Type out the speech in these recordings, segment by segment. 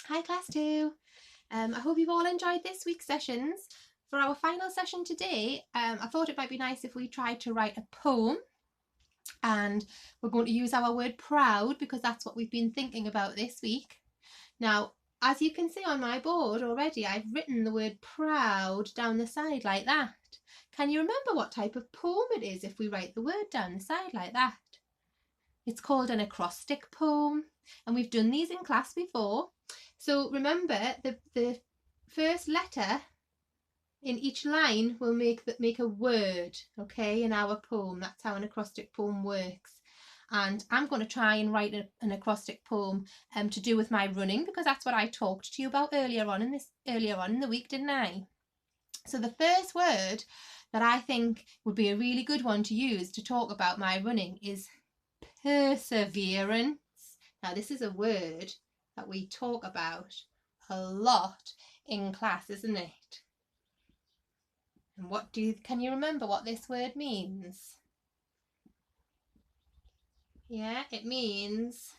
Hi Class 2. I hope you've all enjoyed this week's sessions. For our final session today, I thought it might be nice if we tried to write a poem, and we're going to use our word proud because that's what we've been thinking about this week. Now, as you can see on my board already, I've written the word proud down the side like that. Can you remember what type of poem it is if we write the word down the side like that? It's called an acrostic poem, and we've done these in class before. So remember, the first letter in each line will make a word, okay, in our poem. That's how an acrostic poem works. And I'm going to try and write an acrostic poem to do with my running, because that's what I talked to you about earlier on in the week, didn't I? So the first word that I think would be a really good one to use to talk about my running is perseverance. Now, this is a word that we talk about a lot in class, isn't it? And can you remember what this word means? Yeah, it means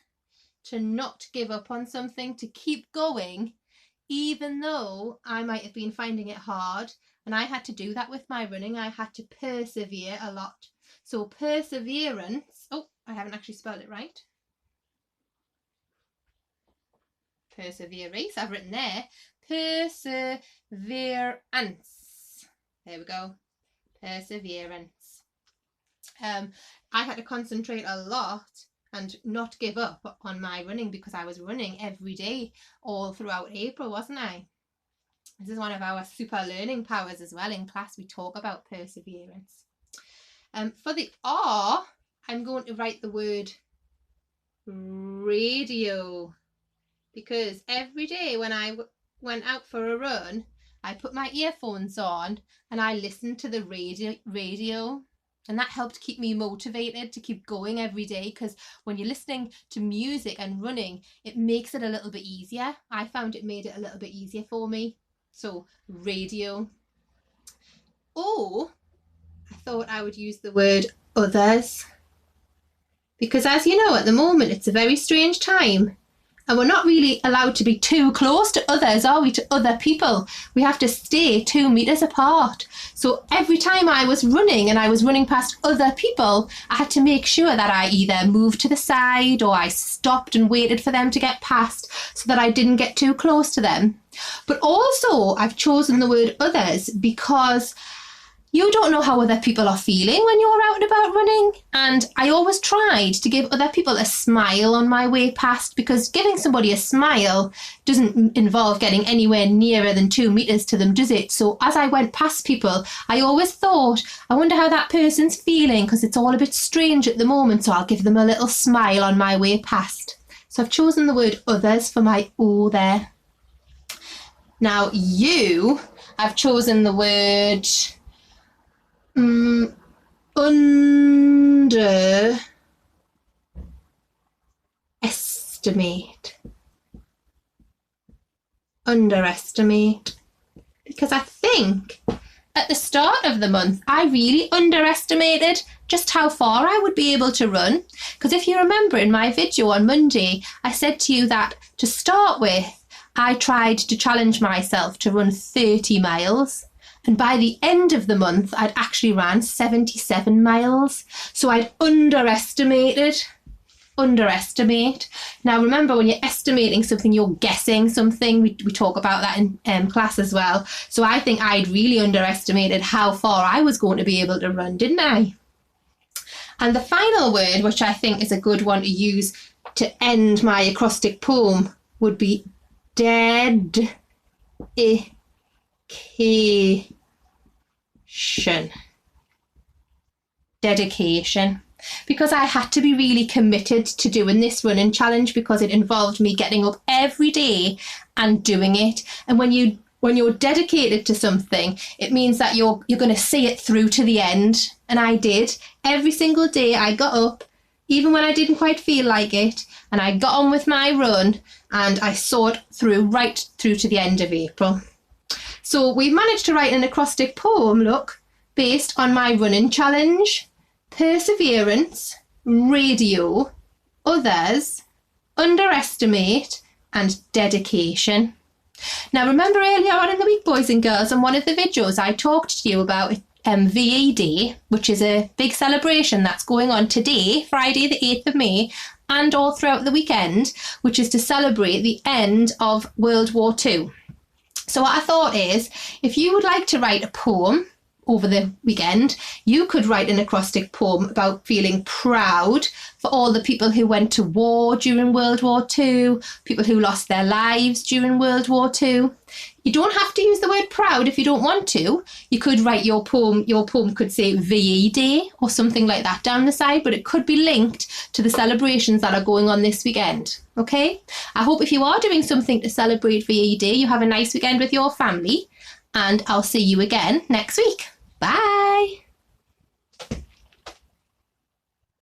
to not give up on something, to keep going, even though I might have been finding it hard. And I had to do that with my running. I had to persevere a lot. So perseverance, oh, I haven't actually spelled it right. Perseverance, I've written there. Perseverance. There we go. Perseverance. I had to concentrate a lot and not give up on my running, because I was running every day all throughout April, wasn't I? This is one of our super learning powers as well. In class, we talk about perseverance. For the R, I'm going to write the word radio, because every day when I went out for a run, I put my earphones on and I listened to the radio, and that helped keep me motivated to keep going every day, because when you're listening to music and running, it makes it a little bit easier. I found it made it a little bit easier for me. So radio. Oh, I thought I would use the word others, because as you know, at the moment it's a very strange time, and we're not really allowed to be too close to others, are we, to other people? We have to stay 2 meters apart. So every time I was running and I was running past other people, I had to make sure that I either moved to the side or I stopped and waited for them to get past so that I didn't get too close to them. But also, I've chosen the word others because you don't know how other people are feeling when you're out and about running. And I always tried to give other people a smile on my way past, because giving somebody a smile doesn't involve getting anywhere nearer than 2 meters to them, does it? So as I went past people, I always thought, I wonder how that person's feeling, because it's all a bit strange at the moment, so I'll give them a little smile on my way past. So I've chosen the word others for my O there. Now you, I've chosen the word underestimate, because I think at the start of the month I really underestimated just how far I would be able to run. Because if you remember in my video on Monday, I said to you that to start with I tried to challenge myself to run 30 miles. And by the end of the month, I'd actually ran 77 miles. So I'd underestimate. Now, remember, when you're estimating something, you're guessing something. We talk about that in class as well. So I think I'd really underestimated how far I was going to be able to run, didn't I? And the final word, which I think is a good one to use to end my acrostic poem, would be dedication. Dedication. Because I had to be really committed to doing this running challenge, because it involved me getting up every day and doing it. And when you're dedicated to something, it means that you're going to see it through to the end. And I did. Every single day I got up, even when I didn't quite feel like it, and I got on with my run, and I saw it through, right through to the end of April. So we've managed to write an acrostic poem, look, based on my running challenge: perseverance, radio, others, underestimate, and dedication. Now remember earlier on in the week, boys and girls, in one of the videos I talked to you about VE Day, which is a big celebration that's going on today, Friday the 8th of May, and all throughout the weekend, which is to celebrate the end of World War II. So what I thought is, if you would like to write a poem over the weekend, you could write an acrostic poem about feeling proud for all the people who went to war during World War II, people who lost their lives during World War II. You don't have to use the word proud if you don't want to. You could write your poem could say VE Day or something like that down the side, but it could be linked to the celebrations that are going on this weekend. Okay? I hope if you are doing something to celebrate VE Day, you have a nice weekend with your family, and I'll see you again next week. Bye!